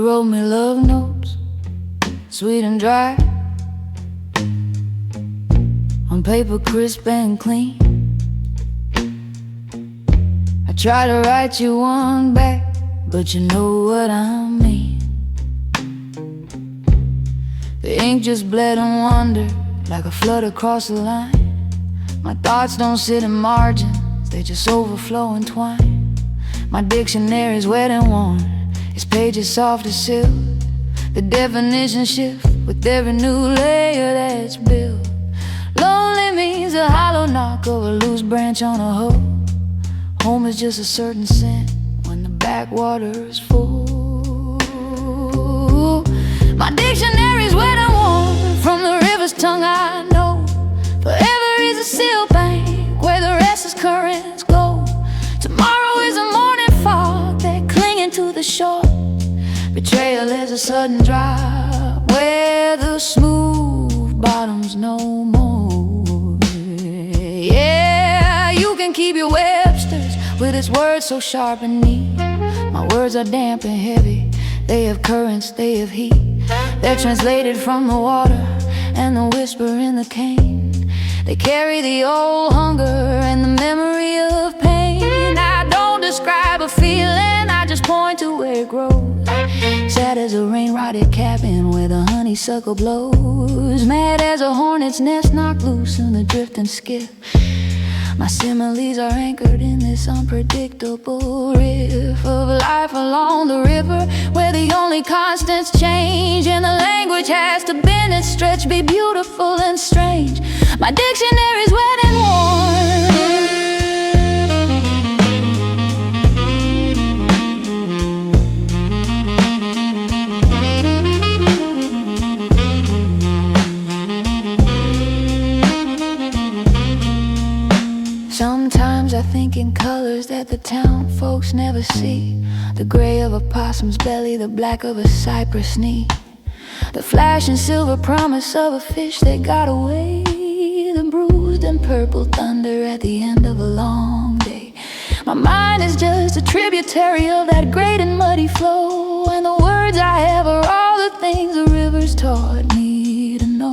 You wrote me love notes, sweet and dry, on paper crisp and clean. I try to write you one back, but you know what I mean. The ink just bled and wandered like a flood across the line. My thoughts don't sit in margins, they just overflow and twine. My dictionary's wet and worn, its pages soft as silk. The definition shift with every new layer that's built. Lonely means a hollow knock of a loose branch on a hoe. Home is just a certain scent when the backwater's full. My dictionary's wet and worn from the river's tongue. I know forever is a seal bank where the restless currents go. Tomorrow is a morning fog that clinging to the shore. Betrayal is a sudden drop where the smooth bottom's no more. Yeah, you can keep your Webster's with its words so sharp and neat. My words are damp and heavy, they have currents, they have heat. They're translated from the water and the whisper in the cane. They carry the old hunger and the memory of pain. I don't describe a feeling, I just point to where it grows. Sad as a rain-rotted cabin where the honeysuckle blows. Mad as a hornet's nest knocked loose in the drifting skiff. My similes are anchored in this unpredictable riff of life along the river, where the only constants change and the language has to bend and stretch, be beautiful and strange. My dictionary's wet and worn. Sometimes I think in colors that the town folks never see. The gray of a possum's belly, the black of a cypress knee, the flash and silver promise of a fish that got away, the bruised and purple thunder at the end of a long day. My mind is just a tributary of that great and muddy flow, and the words I have are all the things the rivers taught me to know.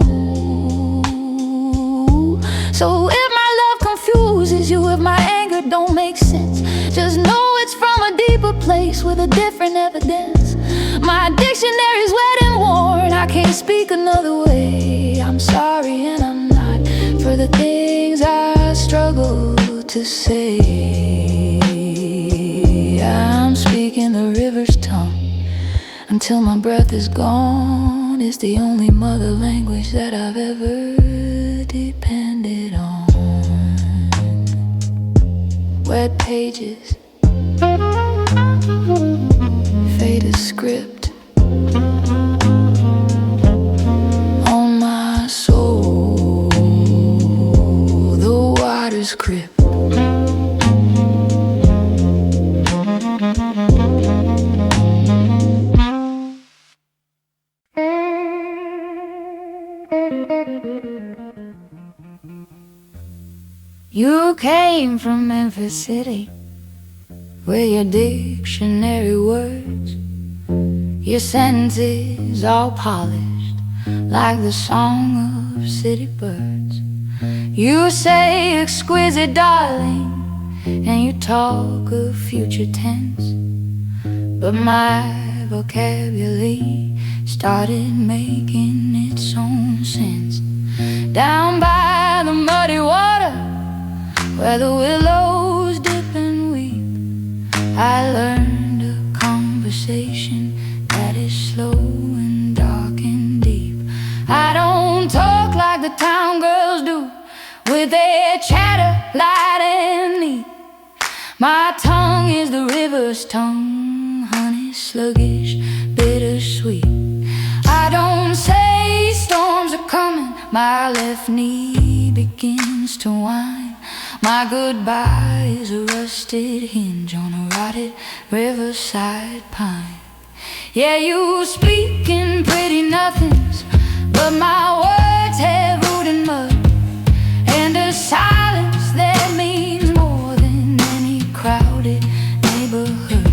So if my love confuses you, if my anger don't make sense, just know it's from a deeper place with a different evidence. My dictionary's wet and worn, I can't speak another way. I'm sorry and I'm not for the things I struggle to say. I'm speaking the river's tongue until my breath is gone. It's the only mother language that I've ever depended on. Wet pages, faded script on my soul, the water's grip. You came from Memphis City with your dictionary words, your sentences all polished like the song of city birds. You say exquisite darling and you talk of future tense, but my vocabulary started making its own sense. Down by the muddy water where the willows dip and weep, I learned a conversation that is slow and dark and deep. I don't talk like the town girls do with their chatter light and neat. My tongue is the river's tongue, honey sluggish, bittersweet. I don't say storms are coming, my left knee begins to whine. My goodbye is a rusted hinge on a rotted riverside pine. Yeah, you speak in pretty nothings, but my words have root in mud, and a silence that means more than any crowded neighborhood.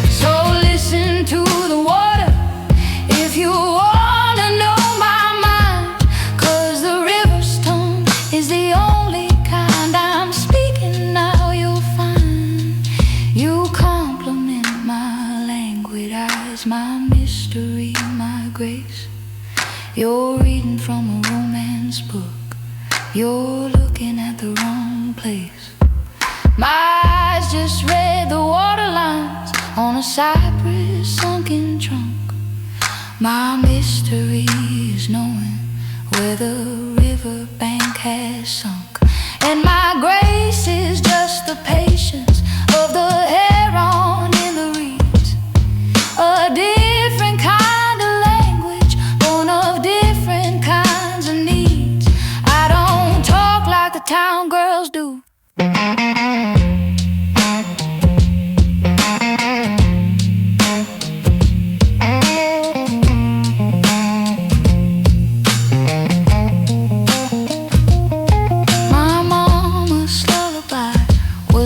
So listen to the water reading from a romance book. You're looking at the wrong place. My eyes just read the water lines on a cypress sunken trunk. My mystery is knowing where the riverbank has sunk. And my grace is just the patience of the heron in the reeds. A different kind of language, born of different kinds of needs. I don't talk like the town girls do.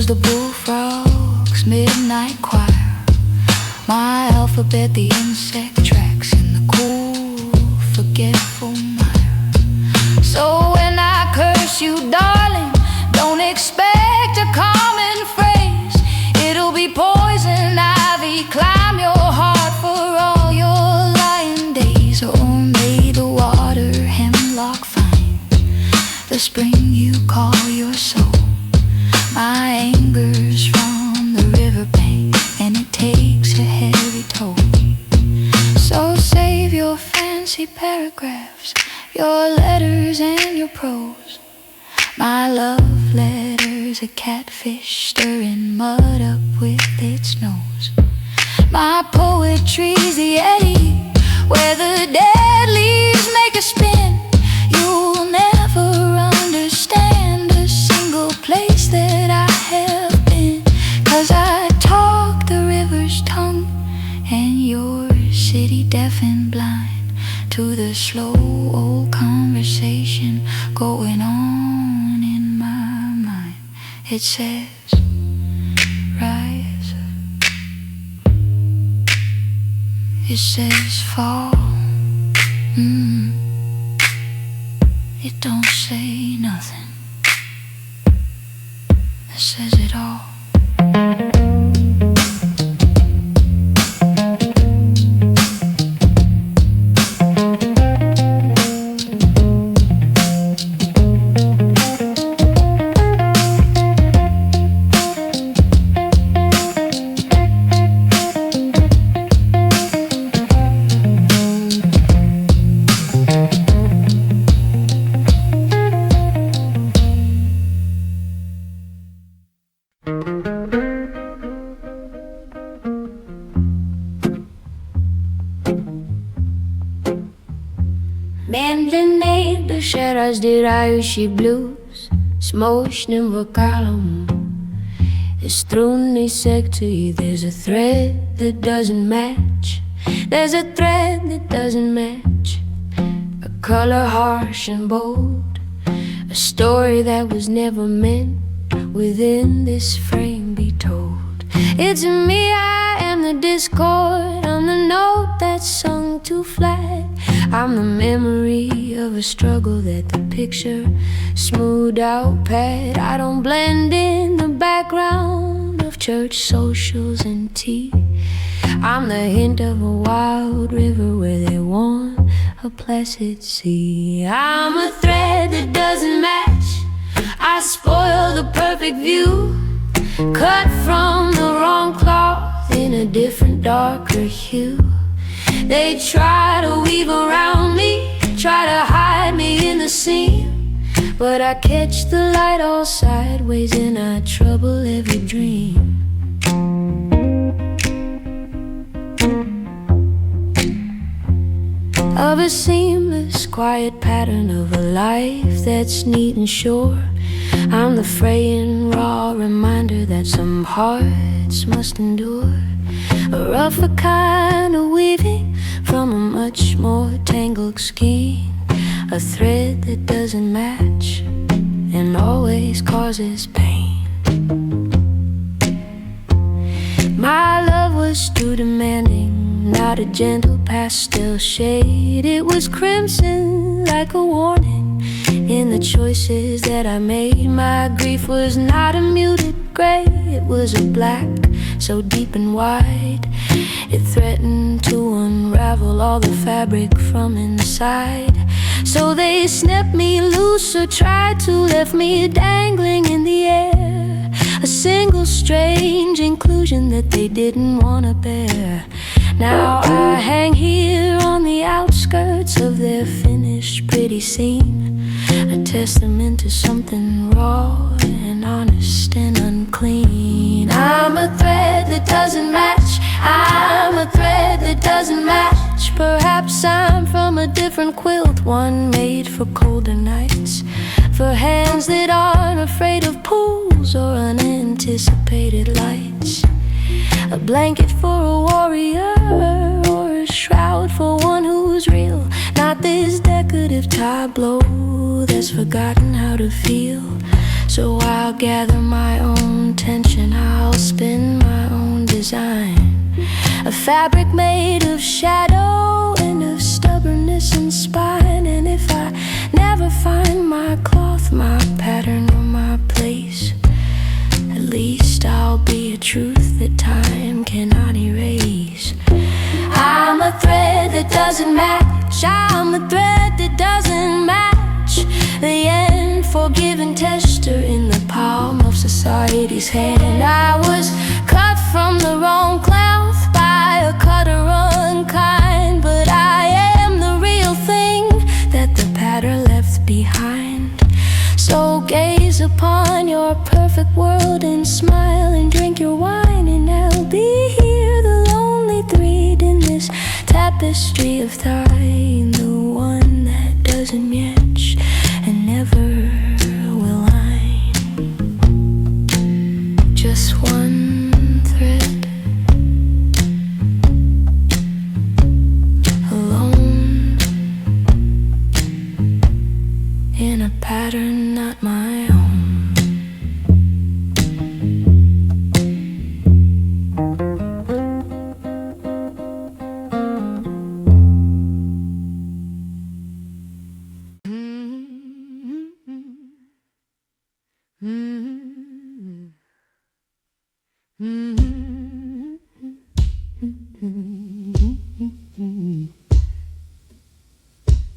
The bullfrog's midnight choir, my alphabet, the insect tracks in the cool, forgetful mire. So when I curse you, darling, don't expect a common phrase. It'll be poison ivy, climb your heart for all your lying days. Or may the water hemlock find the spring you call your soul. My anger's from the riverbank, and it takes a heavy toll. So save your fancy paragraphs, your letters and your prose. My love letter's a catfish stirring mud up with its nose. My poetry's the eddy where the dead leaves make a spin. You'll never understand a single place that I have been, 'cause I talk the river's tongue, and your city deaf and blind to the slow old conversation going on in my mind. It says, rise up. It says, fall. It don't say nothing. It says it all. Będę ще раздирающий blues с мощным вокалом и струнной секцией. There's a thread that doesn't match. There's a thread that doesn't match. A color harsh and bold, a story that was never meant within this frame be told. It's me, I am the discord. I'm the note that's sung too flat. I'm the memory of a struggle that the picture smoothed out pat. I don't blend in the background of church socials and tea. I'm the hint of a wild river where they want a placid sea. I'm a thread that doesn't match. I spoil the perfect view, cut from the wrong cloth in a different darker hue. They try to weave around me, try to hide me in the seam, but I catch the light all sideways and I trouble every dream. Of a seamless, quiet pattern of a life that's neat and sure. I'm the fraying, raw reminder that some hearts must endure. A rougher kind of weaving from a much more tangled skein. A thread that doesn't match and always causes pain. My love was too demanding, not a gentle pastel shade. It was crimson like a warning in the choices that I made. My grief was not a muted gray, it was a black so deep and wide. It threatened to unravel all the fabric from inside. So they snapped me loose or tried to left me dangling in the air, a single strange inclusion that they didn't want to bear. Now I hang here on the outskirts of their finished pretty scene, a testament to something raw and honest and unclean. I'm a thread that doesn't match, I'm a thread that doesn't match. Perhaps I'm from a different quilt, one made for colder nights, for hands that aren't afraid of pools or unanticipated lights. A blanket for a warrior, or a shroud for one who's real. Not this decorative tableau that's forgotten how to feel. So I'll gather my own tension, I'll spin my own design, a fabric made of shadow and of stubbornness and spine. And if I never find my cloth, my pattern, or my place, at least I'll be a truth that time cannot erase. I'm a thread that doesn't match, I'm a thread that doesn't match. The unforgiven tester in the palm of society's hand. I was cut from the wrong cloth by a cutter unkind, but I am the real thing that the pattern left behind. So gaze upon your perfect world and smile and drink your wine, and I'll be here, the lonely thread in this tapestry of time, the one that doesn't match and never will line. Just one thread, alone in a pattern not my own.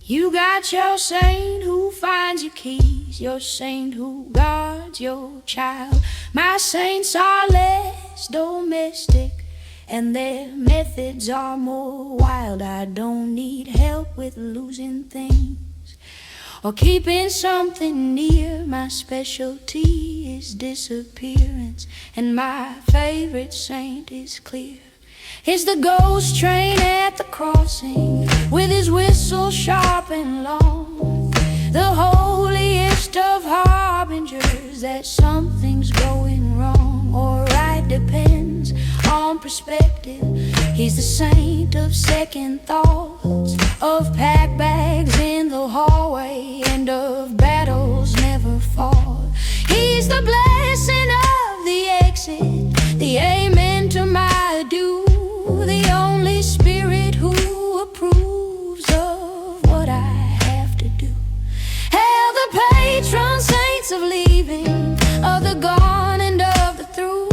You got your saint who finds your keys, your saint who guards your child. My saints are less domestic and their methods are more wild. I don't need help with losing things or keeping something near. My specialty is disappearance, and my favorite saint is clear. It's the ghost train at the crossing, with his whistle sharp and long, the holiest of harbingers that something's going wrong or right, depends on perspective. He's the saint of second thoughts, of packed bags in the hallway, and of battles never fought. He's the blessing of the exit, the amen to my due, the only spirit who approves of what I have to do. Hail the patron saints of leaving, of the gone and of the through,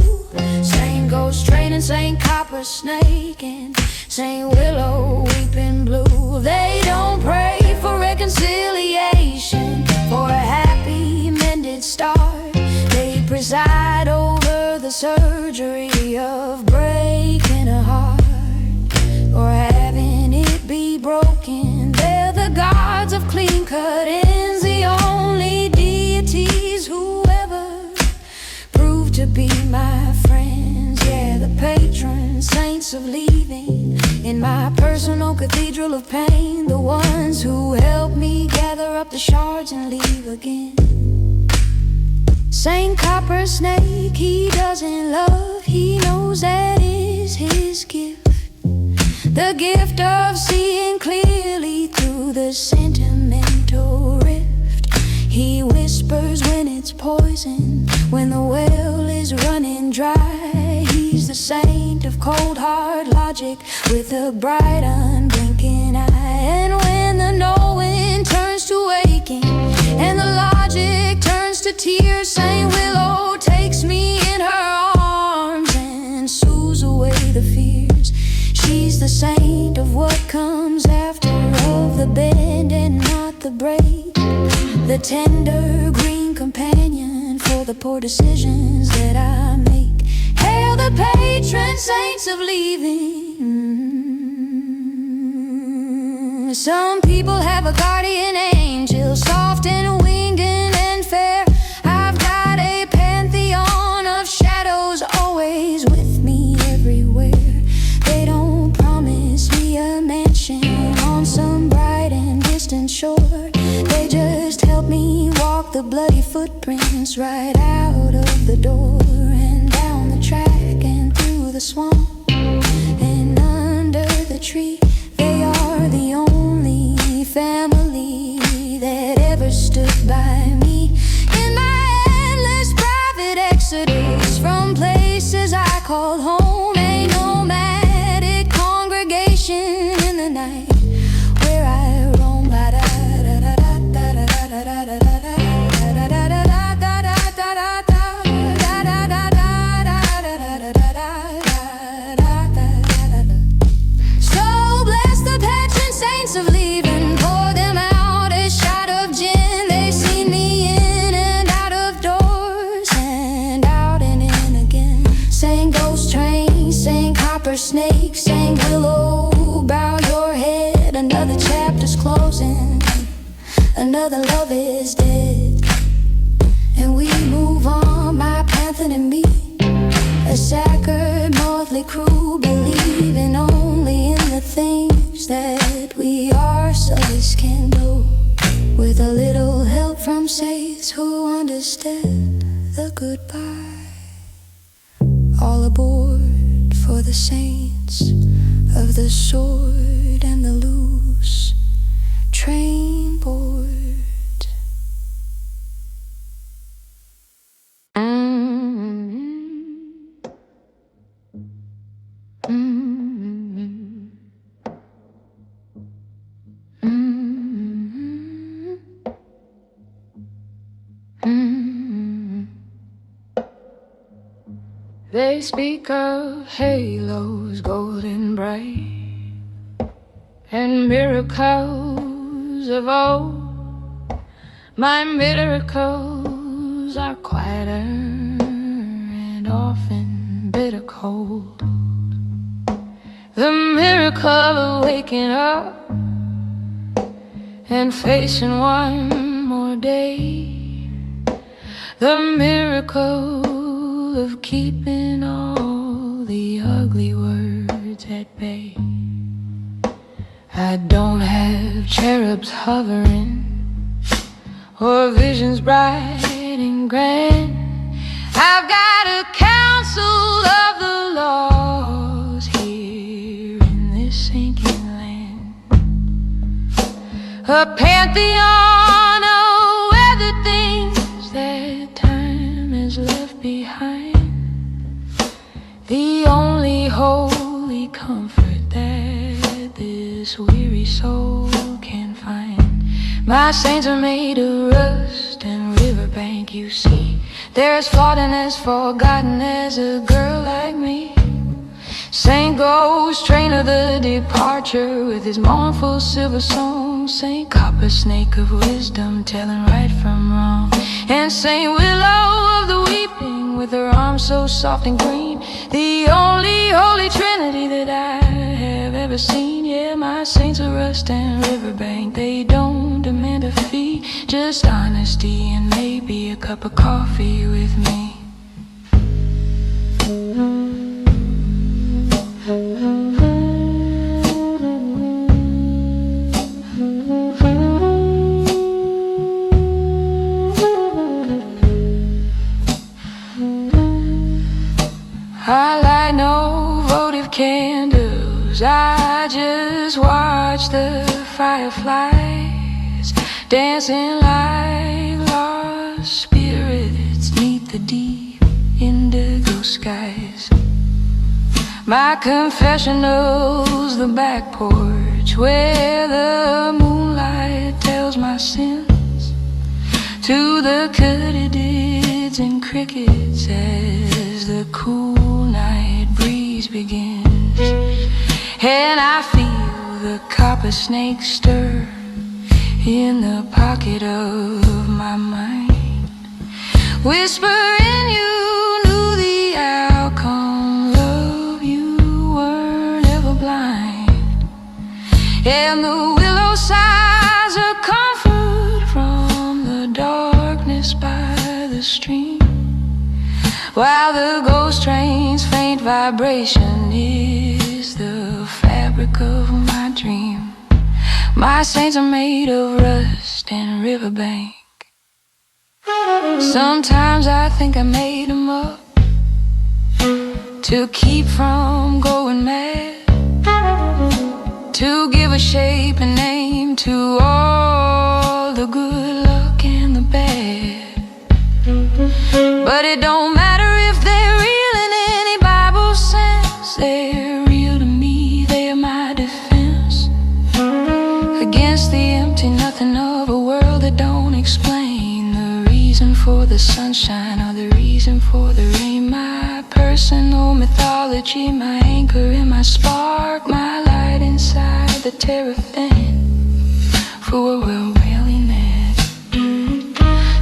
Saint Ghost Train and Saint Copper Snake and Saint Willow Weeping Blue. They don't pray for reconciliation, for a happy mended start. They preside over the surgery of breaking a heart, or having it be broken. They're the gods of clean-cut ends, the only deities who ever proved to be my friends. Yeah, the patron saints of leaving, in my personal cathedral of pain, the ones who help me gather up the shards and leave again. Saint Copper Snake, he doesn't love, he knows that is his gift, the gift of seeing clearly through the sentimental rift. He whispers when it's poison, when the well is running dry. He's the saint of cold hard logic, with a bright unblinking eye. And when the knowing turns to waking, and the logic turns to tears, Saint Willow takes me in her arms and soothes away the fears. She's the saint of what comes after, of the bend and not the break, the tender green companion for the poor decisions that I make. Hail the patron saints of leaving. Some people have a guardian angel, soft and winged and fair. I've got a pantheon of shadows always with me everywhere. They don't promise me a mansion on some bright and distant shore. They just help me walk the bloody footprints right out of the door and down the track and through the swamp and under the tree. They are the only family that ever stood by me in my endless private exodus from places I called home. A nomadic congregation in the night where I roam. So bless the patron saints of leaving, pour them out a shot of gin. They've seen me in and out of doors and out and in again. Sang ghost train, sang copper snake, sang willow, bow your head. Another chapter's closing, another love is dead, and we move on, my panther and me, a sacred motley crew, believing only in the things that we ourselves can do, with a little help from saints who understand the goodbye. All aboard for the saints of the sword and the loose train board. They speak of halos golden bright and miracles of old. My miracles are quieter and often bitter cold. The miracle of waking up and facing one more day. The miracle of keeping all the ugly words at bay. I don't have cherubs hovering or visions bright and grand. I've got a council of the lost here in this sinking land, a pantheon of weathered things that time has left behind. The only holy comfort that this weary soul can find. My saints are made of rust and riverbank, you see. They're as flawed and as forgotten as a girl like me. Saint Ghost, train of the departure, with his mournful silver song. Saint Copper Snake of wisdom, telling right from wrong. And Saint Willow of the weeping, with her arms so soft and green. The only holy trinity that I have ever seen. Yeah, my saints are rust and riverbank. They don't demand a fee, just honesty and maybe a cup of coffee with me. I light no votive candles, I just watch the fireflies dancing like lost spirits neath the deep indigo skies. My confessional's the back porch where the moonlight tells my sins to the katydids and crickets as the cool night breeze begins. And I feel the copper snake stir in the pocket of my mind. Whispering you knew the outcome. Love, you were never blind. And the willow sighs a comfort from the darkness by the stream, while the ghost train's faint vibration is the fabric of my dream. My saints are made of rust and riverbank. Sometimes I think I made them up to keep from going mad, to give a shape and name to all the good luck and the bad. But it don't matter if they're real in any Bible sense. They're real to me, they're my defense against the empty nothing of a world that don't explain the reason for the sunshine or the reason for the rain. My personal mythology, my anchor and my spark, my light inside the terrapin for a world really net.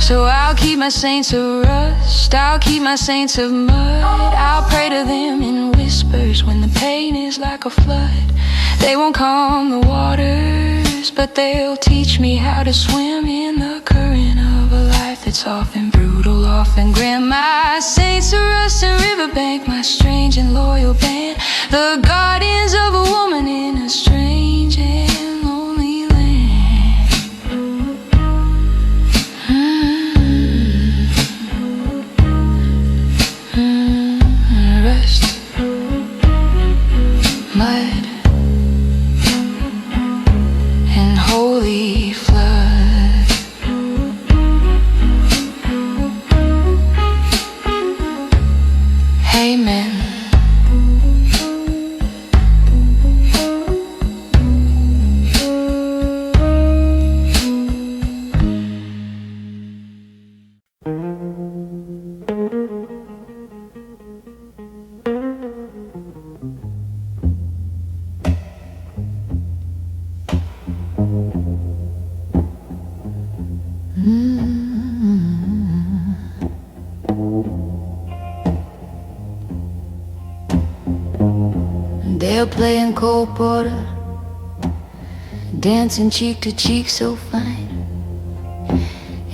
So I'll keep my saints of rust, I'll keep my saints of mud. I'll pray to them in whispers when the pain is like a flood. They won't calm the waters, but they'll teach me how to swim in the current of a life that's often brutal, often grim. My saints of rust and riverbank, my strange and loyal band, the guardians of a woman in a strange and lonely land. Rust, mud, and holy flood. Amen. They're playing Cole Porter, dancing cheek to cheek so fine,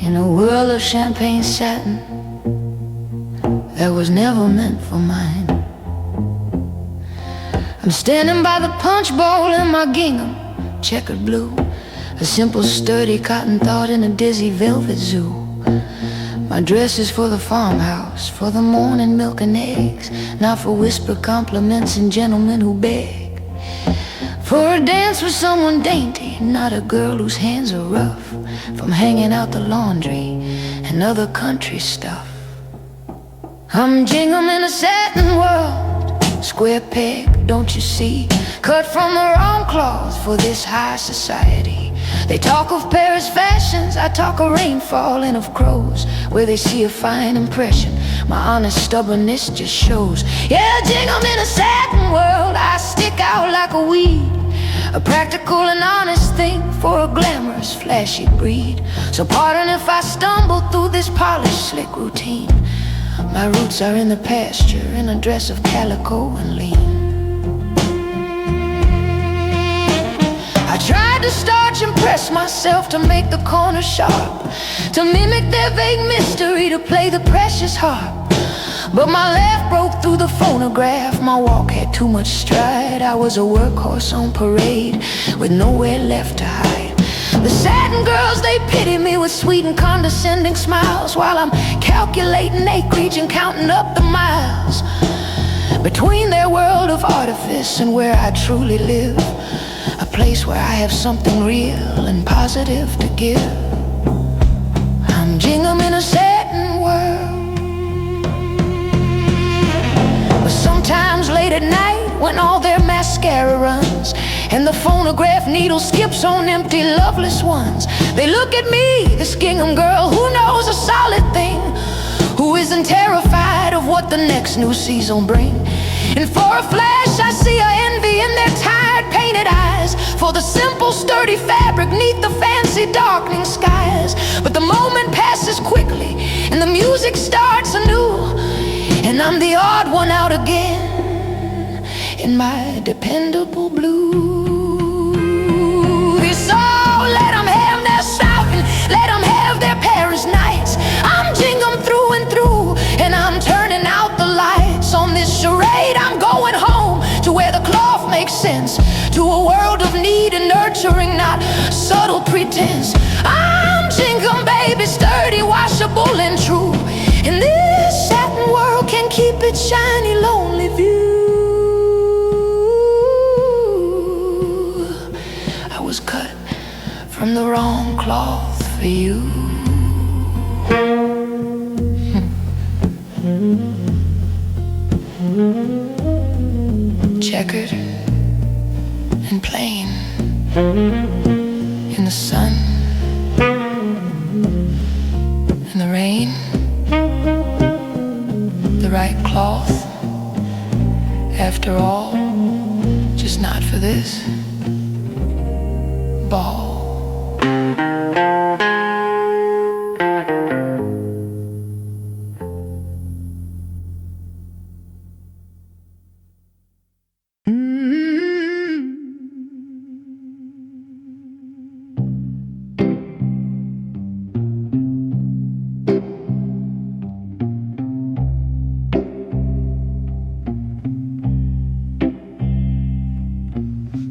in a whirl of champagne satin that was never meant for mine. I'm standing by the punch bowl in my gingham, checkered blue, a simple sturdy cotton thought in a dizzy velvet zoo. My dress is for the farmhouse, for the morning milk and eggs, not for whispered compliments and gentlemen who beg. For a dance with someone dainty, not a girl whose hands are rough from hanging out the laundry and other country stuff. I'm jingle in a satin world, square peg, don't you see, cut from the wrong cloth for this high society. They talk of Paris fashions, I talk of rainfall and of crows, where they see a fine impression, my honest stubbornness just shows. Yeah, jingle in a satin world, I stick out like a weed, a practical and honest thing for a glamorous, flashy breed. So pardon if I stumble through this polished, slick routine. My roots are in the pasture, in a dress of calico and lean. I tried to starch and press myself to make the corners sharp, to mimic their vague mystery, to play the precious harp. But my laugh broke through the phonograph, my walk had too much stride. I was a workhorse on parade, with nowhere left to hide. The satin girls, they pity me with sweet and condescending smiles, while I'm calculating acreage and counting up the miles between their world of artifice and where I truly live, a place where I have something real and positive to give. I'm jingle in a satin world. But sometimes late at night, when all their mascara runs and the phonograph needle skips on empty loveless ones, they look at me, this gingham girl who knows a solid thing, who isn't terrified of what the next new season bring. And for a flash I see her envy in their tired painted eyes, for the simple sturdy fabric neath the fancy darkening skies. But the moment passes quickly and the music starts anew, and I'm the odd one out again in my dependable blue. So let them have their stocking, let them have their Paris nights. I'm jingling through and through, and I'm turning out the lights on this charade. I'm going home to where the cloth makes sense, to a world of need and nurturing, not subtle pretense. I'm jingling, baby, sturdy, washable and true, and this satin world can keep its shiny, lonely view. I was cut from the wrong cloth for you. Checkered and plain in the sun and the rain, the right cloth after all, just not for this ball.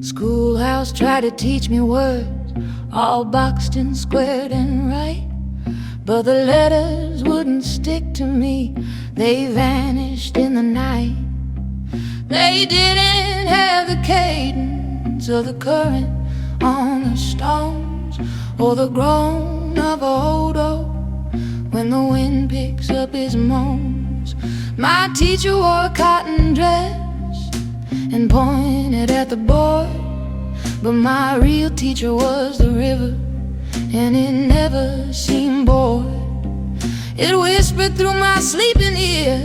Schoolhouse tried to teach me words, all boxed and squared and right, but the letters wouldn't stick to me, they vanished in the night. They didn't have the cadence of the current on the stones, or the groan of a hodo when the wind picks up his moans. My teacher wore a cotton dress and pointed at the board, but my real teacher was the river, and it never seemed bored. It whispered through my sleeping ear,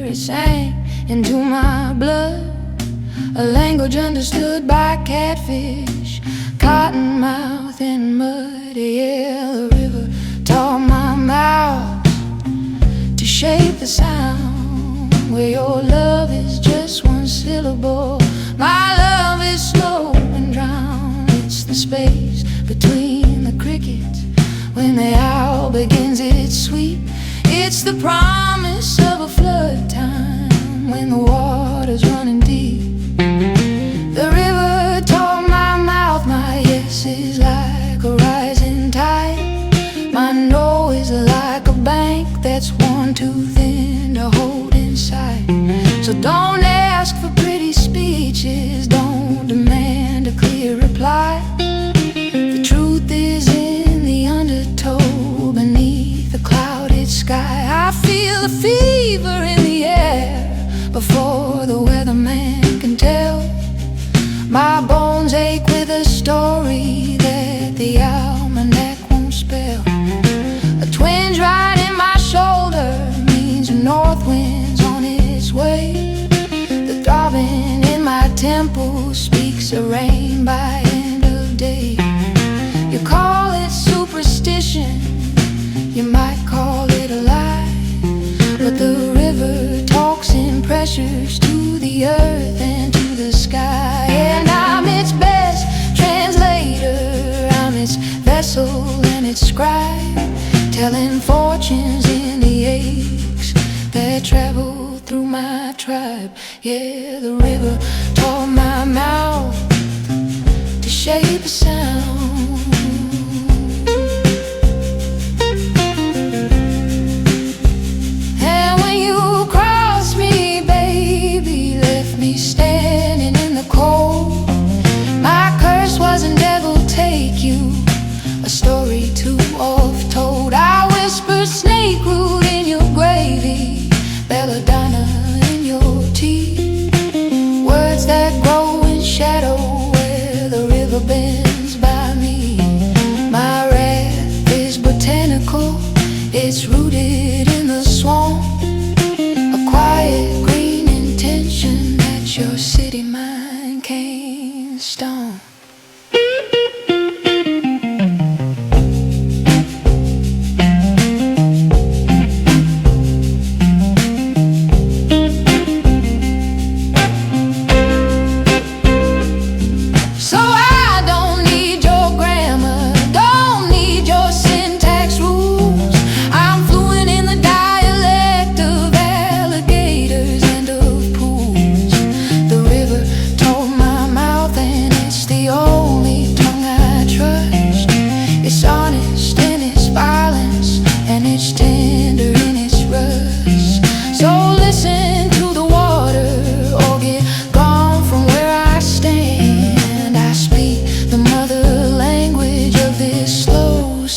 it sang into my blood, a language understood by catfish, cottonmouth and mud. Yeah, the river taught my mouth to shape the sound, where your love is just one syllable, my love is slow and drowned. It's the space between the crickets when the owl begins its sweep. It's the promise of a flood time when the water's running deep. The river taught my mouth my yes is like a rising tide, my no is like a bank that's worn too thin to hold inside. So don't ask for pretty speeches, don't demand a clear reply. The truth is in the undertow beneath the clouded sky. I feel the fever in the air before the weatherman can tell. My bones ache with a story that the almanac won't spell. A twinge right in my shoulder means a north wind's on its way. The throbbing in my temple speaks of rain by end of day. You call it superstition, you might call it a lie, but the river talks in pressures to the earth and to the sky. And I'm its best translator, I'm its vessel and its scribe, telling fortunes in the aches that travel through my tribe. Yeah, the river taught my mouth to shape a sound. And when you crossed me, baby, left me standing in the cold, my curse wasn't devil take you, a story too oft told. I whispered snake root in your gravy, belladonna in your tea, words that grow in shadow where the river bends by me. My wrath is botanical, it's rooted in the swamp.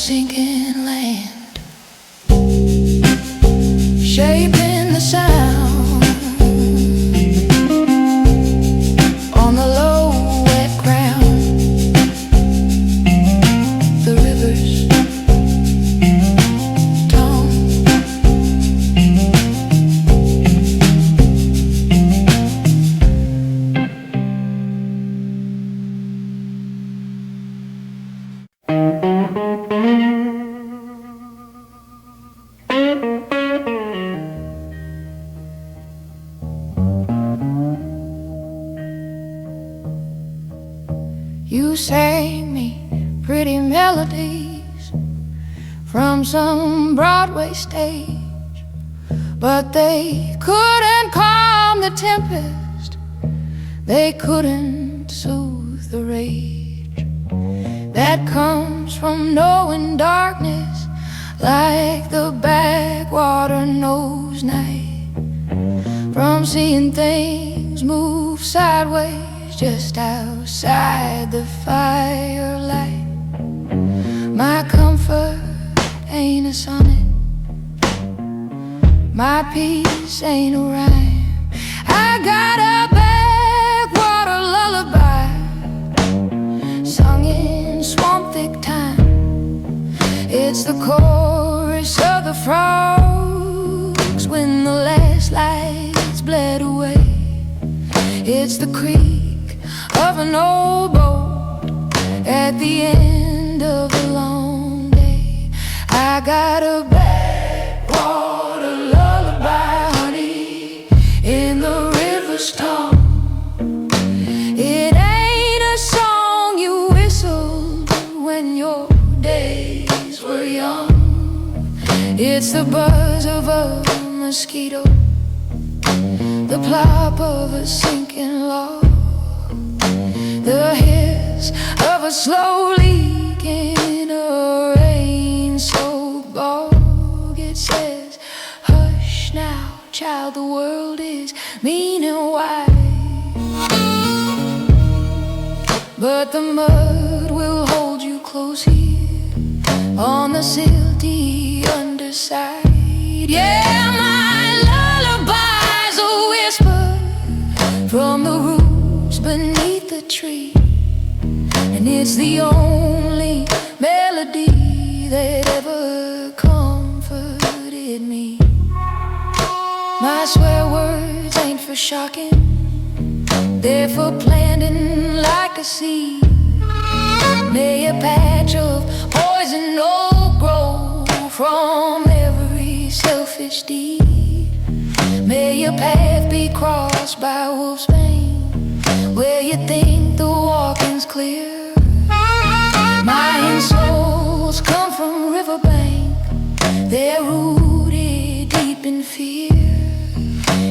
sinking land, shaping the sound on the low wet ground. The river's tone, you sang me pretty melodies from some Broadway stage, but they couldn't calm the tempest, they couldn't soothe the rage that comes from knowing darkness like the backwater knows night, from seeing things move sideways just outside the firelight. My comfort ain't a sonnet, my peace ain't a rhyme. I got a backwater lullaby sung in swamp thick time. It's the chorus of the frogs when the last lights bled away. It's the creak of an old boat at the end of a long day. I got a backwater lullaby, honey, in the river's tone. It ain't a song you whistled when your days were young. It's the buzz of a mosquito, the plop of a sinking log, the hiss of a slow leak in a rain-soaked bog. It says, hush now, child, the world is mean and wide, but the mud will hold you close here on the silty underside. Yeah, my lullaby's a whisper from the roots beneath the tree, and it's the only melody that ever comforted me. My swear words ain't for shocking, they're for planting like a seed. May a patch of poison oak grow from every selfish deed. May your path be crossed by wolf's bane, where you think the walking's clear. My souls come from riverbank, they're rooted deep in fear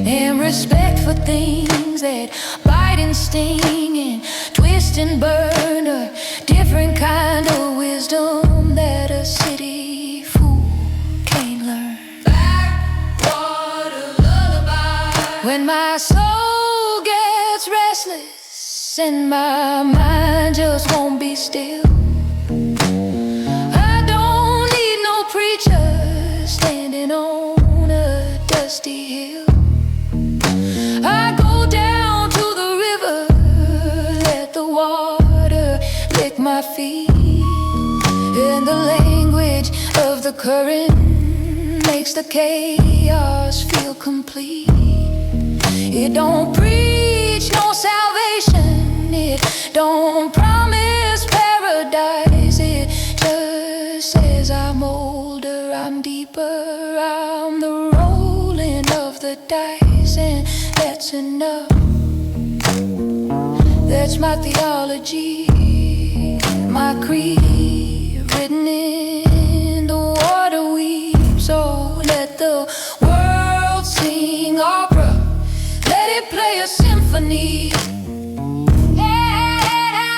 and respect for things that bite and sting and twist and burn, a different kind of wisdom that a city fool can't learn. Backwater lullaby. When my soul gets restless and my mind just won't be still, I don't need no preacher standing on a dusty hill. I go down to the river, let the water lick my feet, and the language of the current makes the chaos feel complete. It don't preach no salvation, it don't promise paradise, it just says I'm older, I'm deeper, I'm the rolling of the dice, and that's enough. That's my theology, my creed, written in the water weeps. So let the world sing opera, let it play a symphony.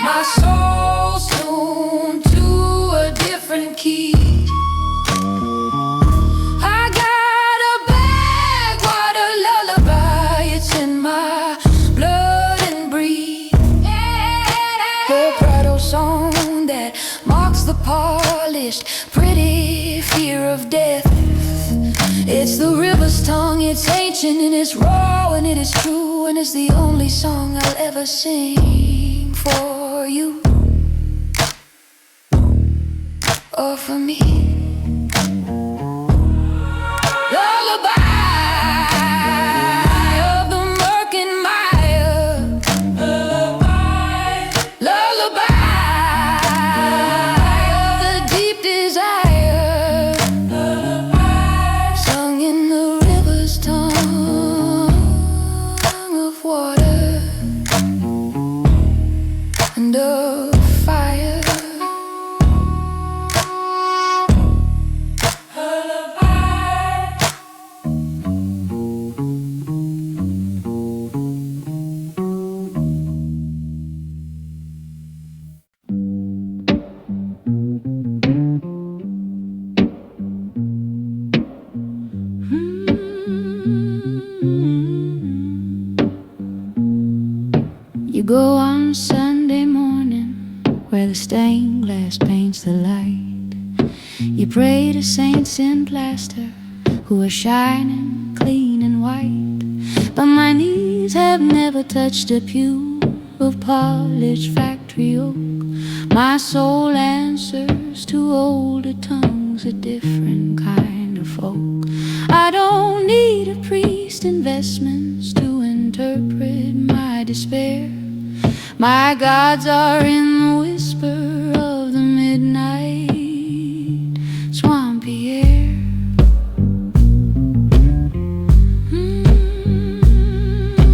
My soul's tuned to a different key. I got a backwater lullaby, it's in my blood and breathe. A Prado song that marks the polished pretty fear of death. It's the river's tongue, it's ancient and it's raw and it is true, and it's the only song I'll ever sing for you or for me. Lullaby of the murk and mire. Lullaby, lullaby of the deep desire. Lullaby, sung in the river's tongue of water and of fire. You go on Sunday morning where the stained glass paints the light. You pray to saints in plaster who are shining clean and white. But my knees have never touched a pew of polished factory oak. My soul answers to older tongues, a different kind of folk. I don't need a priest and vestments to interpret my despair. My gods are in the whisper of the midnight swampy air.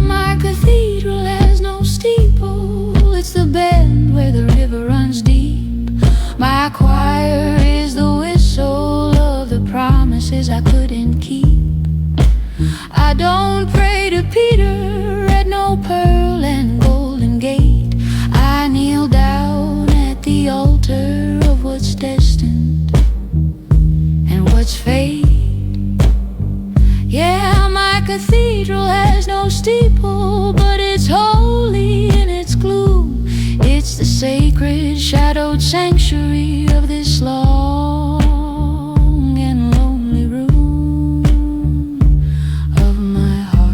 My cathedral has no steeple, it's the bend where the river runs deep. My choir is the whistle of the promises I couldn't keep. I don't pray to Peter at no pearl and golden gate. I kneel down at the altar of what's destined and what's fate. Yeah, my cathedral has no steeple, but it's holy in its gloom. It's the sacred shadowed sanctuary of this long and lonely room of my heart.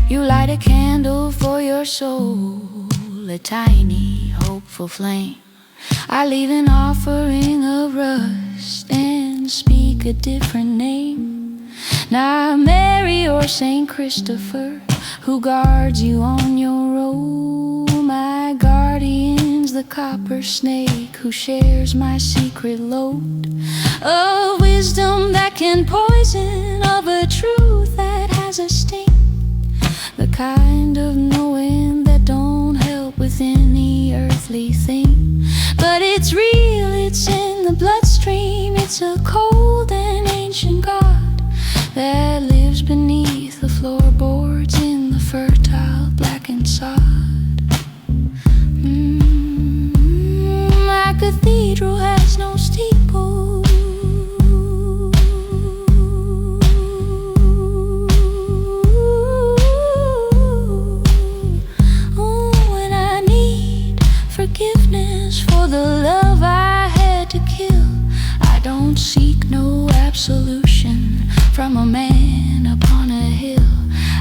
You light a candle for your soul, a tiny hopeful flame. I leave an offering of rust and speak a different name. Not Mary or Saint Christopher, who guards you on your road. My guardian's the copper snake, who shares my secret load of wisdom that can poison, of a truth that has a sting. The kind of knowing that don't help with any earthly thing, but it's real, it's in the bloodstream. It's a cold and ancient God that lives beneath the floorboards in the fertile blackened sod. My cathedral has no steeple, forgiveness for the love I had to kill. I don't seek no absolution from a man upon a hill.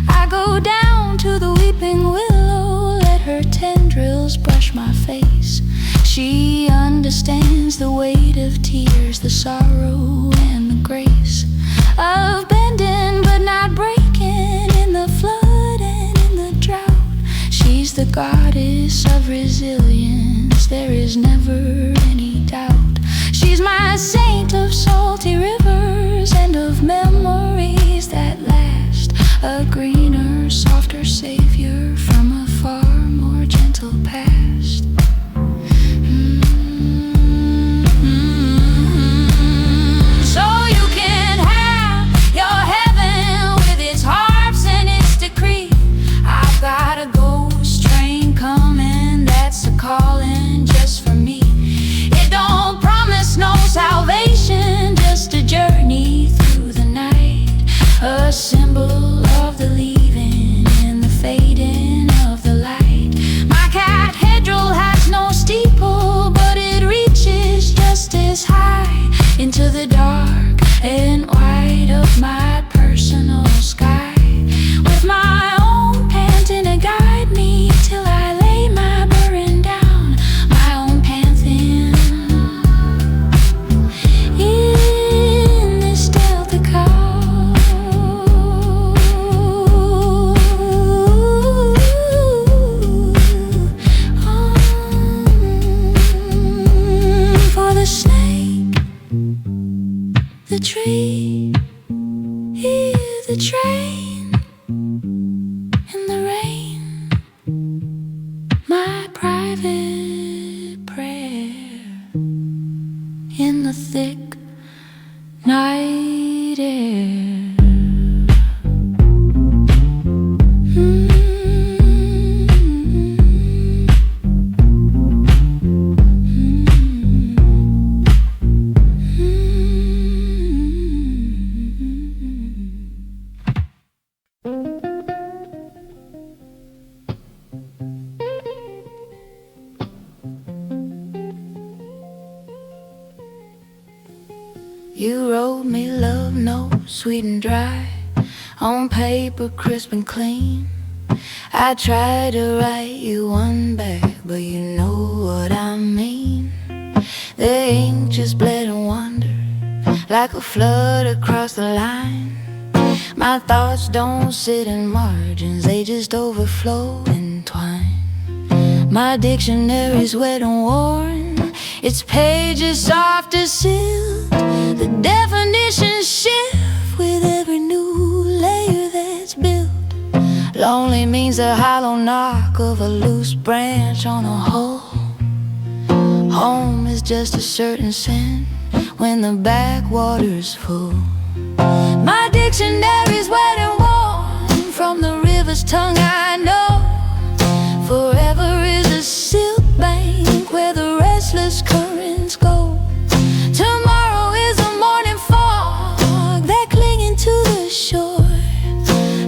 I go down to the weeping willow, let her tendrils brush my face. She understands the weight of tears, the sorrow and the grace of bending but not breaking, in the flood and in the drought. She's the goddess of resilience, there is never any doubt. She's my saint of salty rivers and of memories that last, a greener, softer savior from a far more gentle past. So you can have your heaven with its harps and its decree. I've got a ghost train coming, that's a calling just for me. It don't promise no salvation, just a journey through the night, a symbol of the leaving and the fading of the light. My cathedral has no steeple, but it reaches just as high into the dark and white of my personal sky. With my own panting to guide me till I lay my burden down, my own pantheon in this delta call. For the snake, the tree, hear the train in the rain, my private prayer in the thick night air. You wrote me love notes, sweet and dry, on paper crisp and clean. I tried to write you one back, but you know what I mean. The ink just bled and wandered like a flood across the line. My thoughts don't sit in margins, they just overflow and twine. My dictionary's wet and worn, its pages soft as silk. The definitions shift with every new layer that's built. Lonely means the hollow knock of a loose branch on a hole. Home is just a certain scent when the backwater's full. My dictionary's wet and worn from the river's tongue. I know forever is a silk bank where the restless currents go. Tomorrow is a morning fog that clinging to the shore.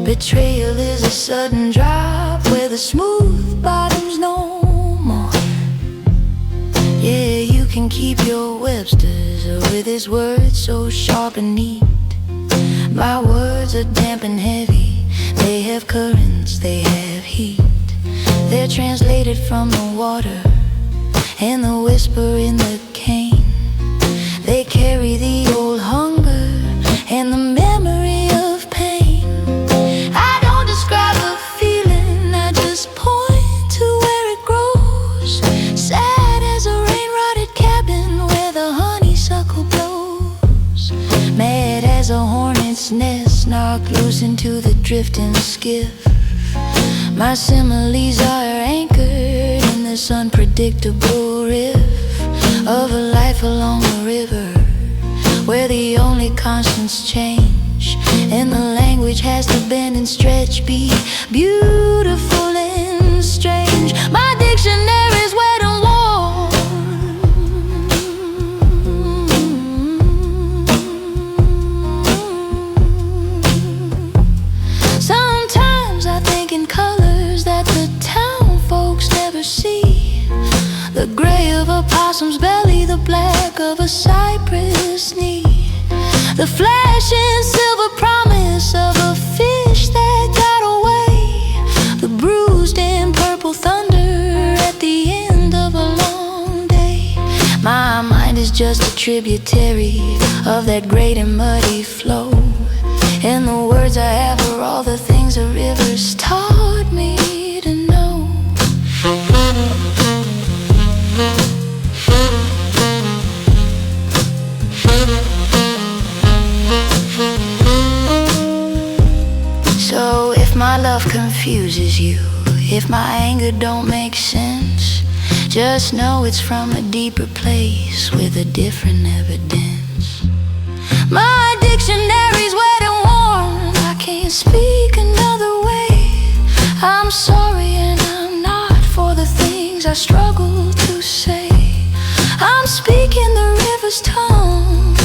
Betrayal is a sudden drop where the smooth bottom's no more. Yeah, you can keep your Webster's with his words so sharp and neat. My words are damp and heavy, they have currents, they have heat. They're translated from the water and the whisper in the cane. They carry the old hunger and the memory of pain. I don't describe a feeling, I just point to where it grows. Sad as a rain-rotted cabin where the honeysuckle blows. Mad as a hornet's nest knocked loose into the drifting skiff. My similes are anchored in this unpredictable riff of a life along the river, where the only constants change and the language has to bend and stretch, be beautiful and strange. My dictionary's wet and warm. Sometimes I think in colors that the town folks never see. The gray of a possum's belly, the black of a cypress knee, the flashing silver promise of a fish that got away, the bruised and purple thunder at the end of a long day. My mind is just a tributary of that great and muddy flow, and the words I have are all the things the rivers taught me to know. So if my love confuses you, if my anger don't make sense, just know it's from a deeper place with a different evidence. My dictionary's wet and worn, I can't speak another way. I'm sorry and I'm not for the things I struggle to say. I'm speaking the river's tongue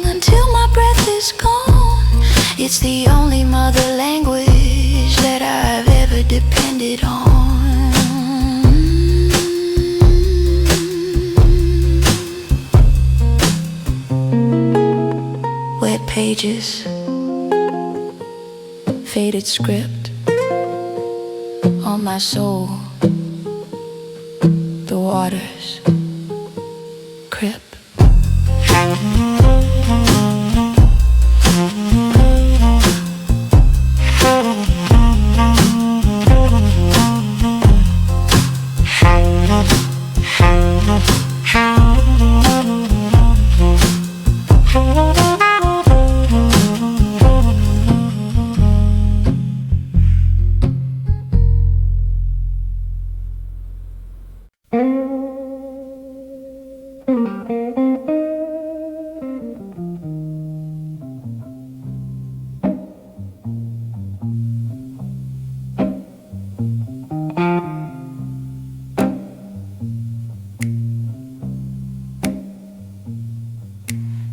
until my breath is gone. It's the only mother language that I've ever depended on. Wet pages, faded script on my soul. The waters crip.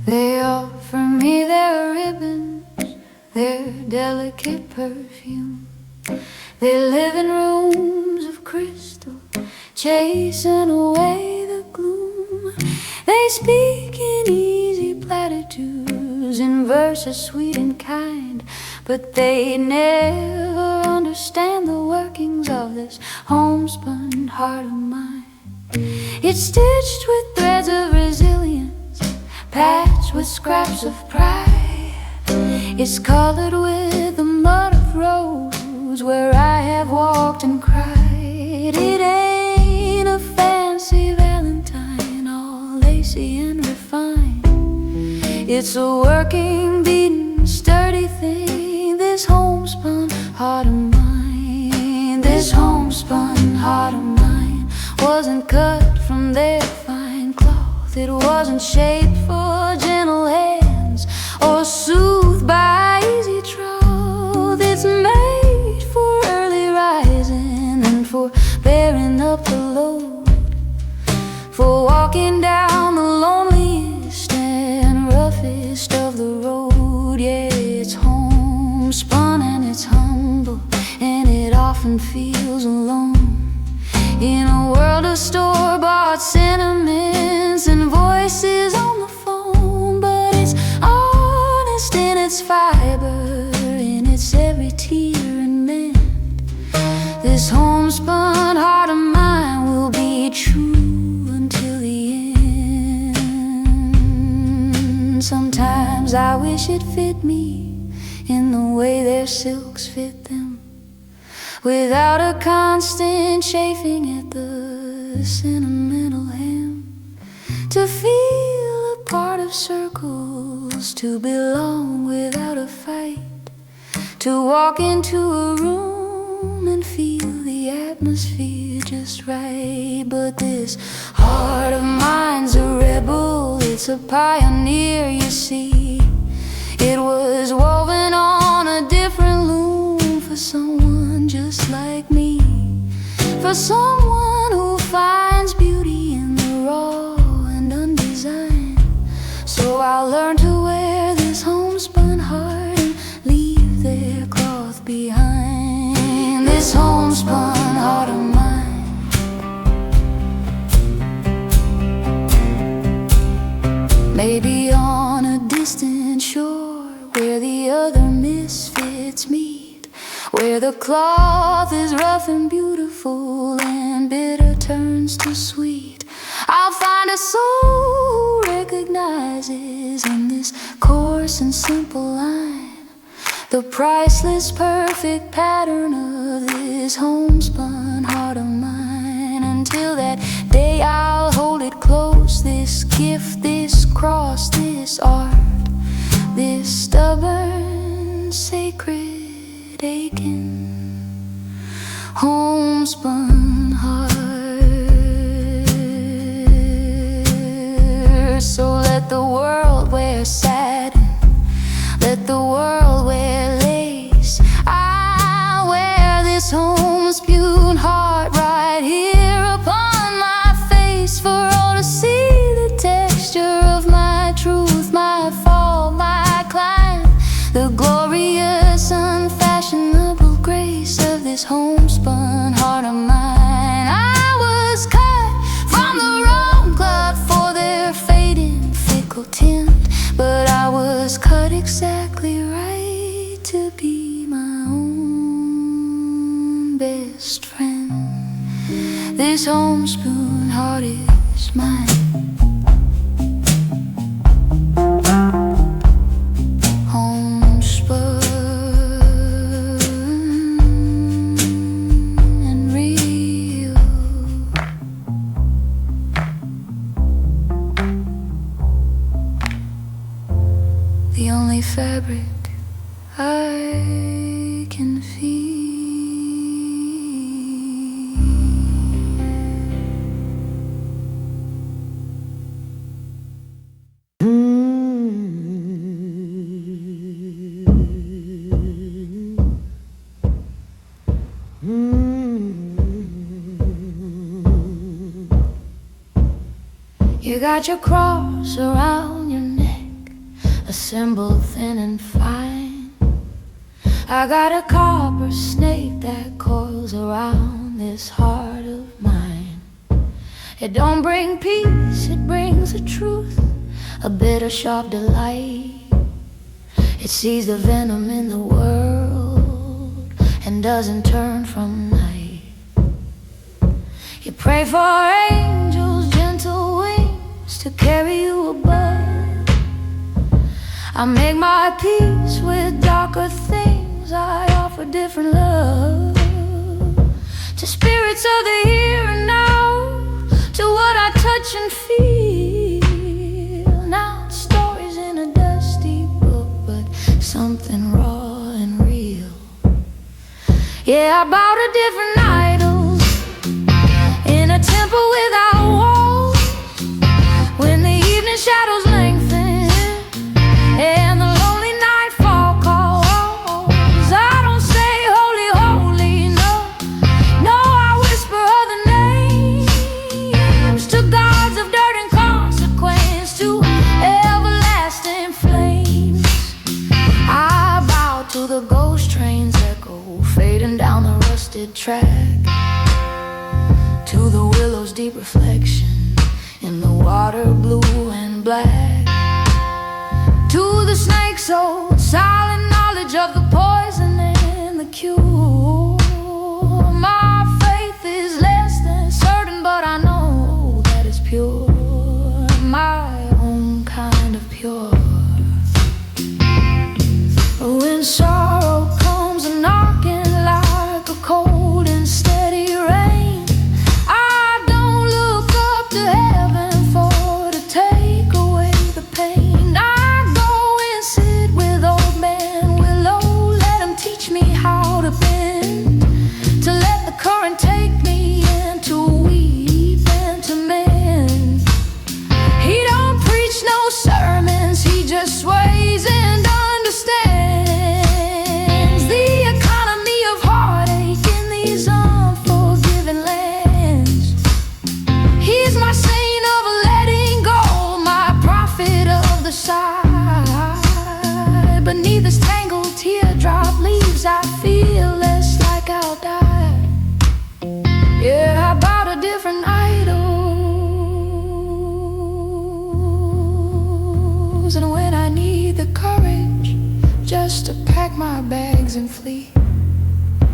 They offer me their ribbons, their delicate perfume. They live in rooms of crystal, chasing away the gloom. They speak in easy platitudes, in verses sweet and kind, but they never understand the workings of this homespun heart of mine. It's stitched with threads of resilience, patched with scraps of pride. It's colored with the mud of roads where I have walked and cried. It ain't a fancy valentine, all lacy and refined. It's a working, beaten, sturdy thing, this homespun heart of mine. This homespun heart of mine wasn't cut from their fine cloth. It wasn't shaped for gentle hands or soothed by easy troth. It's made for early rising and for bearing up the load, for walking down the loneliest and roughest of the road. Yeah, it's homespun and it's humble, and it often feels alone in a world of store-bought sentiments and voices on the phone. But it's honest in its fiber, in its every tear and mend. This homespun heart of mine will be true until the end. Sometimes I wish it fit me in the way their silks fit them, without a constant chafing at the sentimental hem. To feel a part of circles, to belong without a fight, to walk into a room and feel the atmosphere just right. But this heart of mine's a rebel, it's a pioneer, you see. It was woven on a different loom for someone just like me, for someone who finds beauty in the raw and undesigned. So I'll learn to wear this homespun heart and leave their cloth behind. This homespun heart of mine. Maybe on a distant shore where the other misfits meet, where the cloth is rough and beautiful and bitter turns to sweet, I'll find a soul who recognizes in this coarse and simple line the priceless perfect pattern of this homespun heart of mine. Until that day I'll hold it close, this gift, this cross, this art, this stubborn, sacred, aching homespun heart. So let the world wear satin, let the world wear lace. I'll wear this homespun heart right here upon my face, for all to see the texture of my truth, my fall, my climb, the glory this homespun heart of mine. I was cut from the wrong cloth for their fading fickle tint, but I was cut exactly right to be my own best friend. This homespun heart is mine. The only fabric I can feel. You got your cross around your neck, a symbol thin and fine. I got a copper snake that coils around this heart of mine. It don't bring peace, it brings the truth, a bitter sharp delight. It sees the venom in the world and doesn't turn from night. You pray for angels, gentle wings to carry you above. I make my peace with darker things, I offer different love to spirits of the here and now, to what I touch and feel. Now stories in a dusty book, but something raw and real. Yeah, I bow to different idols in a temple without walls. When the evening shadows lengthen and the lonely nightfall calls, I don't say holy, holy, no. No, I whisper other names to gods of dirt and consequence, to everlasting flames. I bow to the ghost train's echo fading down the rusted track, to the willow's deep reflection in the water blue and black, to the snake's old silent knowledge of the poison and the cure. My faith is less than certain, but I know that it's pure, my own kind of pure. When sorrow comes knocking like a cold and steady rain, I don't look up to heaven for to take away the pain. I go and sit with old man Willow, let him teach me how to bend, to let the current take me and to weep and to mend. He don't preach no sermons, he just sways and understands the economy of heartache in these unforgiving lands. He's my saint of letting go, my prophet of the side. Beneath this tangled teardrop leaves, I feel less like I'll die. Yeah, I bow to different idols, and when I need the courage just to pack my bags and flee,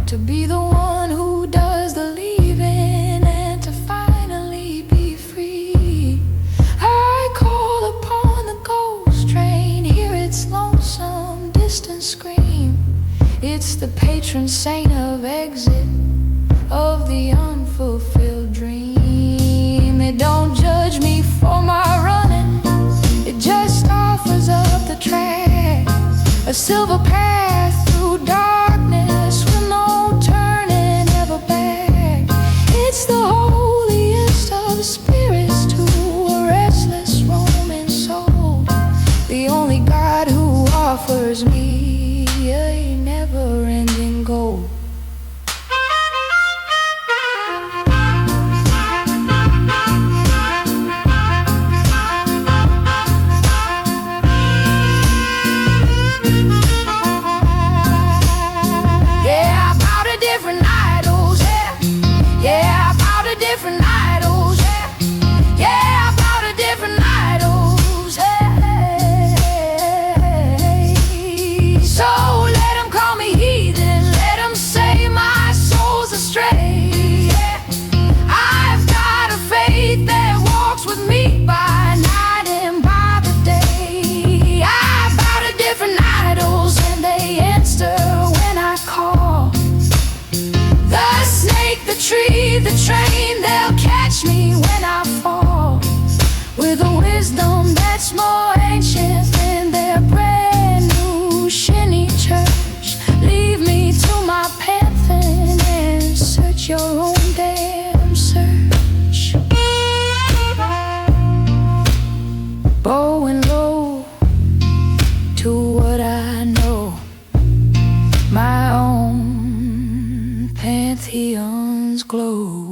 to be the one who does the leaving and to finally be free, I call upon the ghost train, hear its lonesome distant scream. It's the patron saint of exit, of the unfulfilled dream. It don't judge me for my running, it just offers up the track, a silver path through darkness with no turning ever back. It's the holiest of the spirits to a restless roaming soul, the only God who offers me a never-ending goal. train, they'll catch me when I fall, with a wisdom that's more ancient than their brand new shinny church. Leave me to my panther and search your own damn search. Bowing low to what I know, my own pantheon's glow.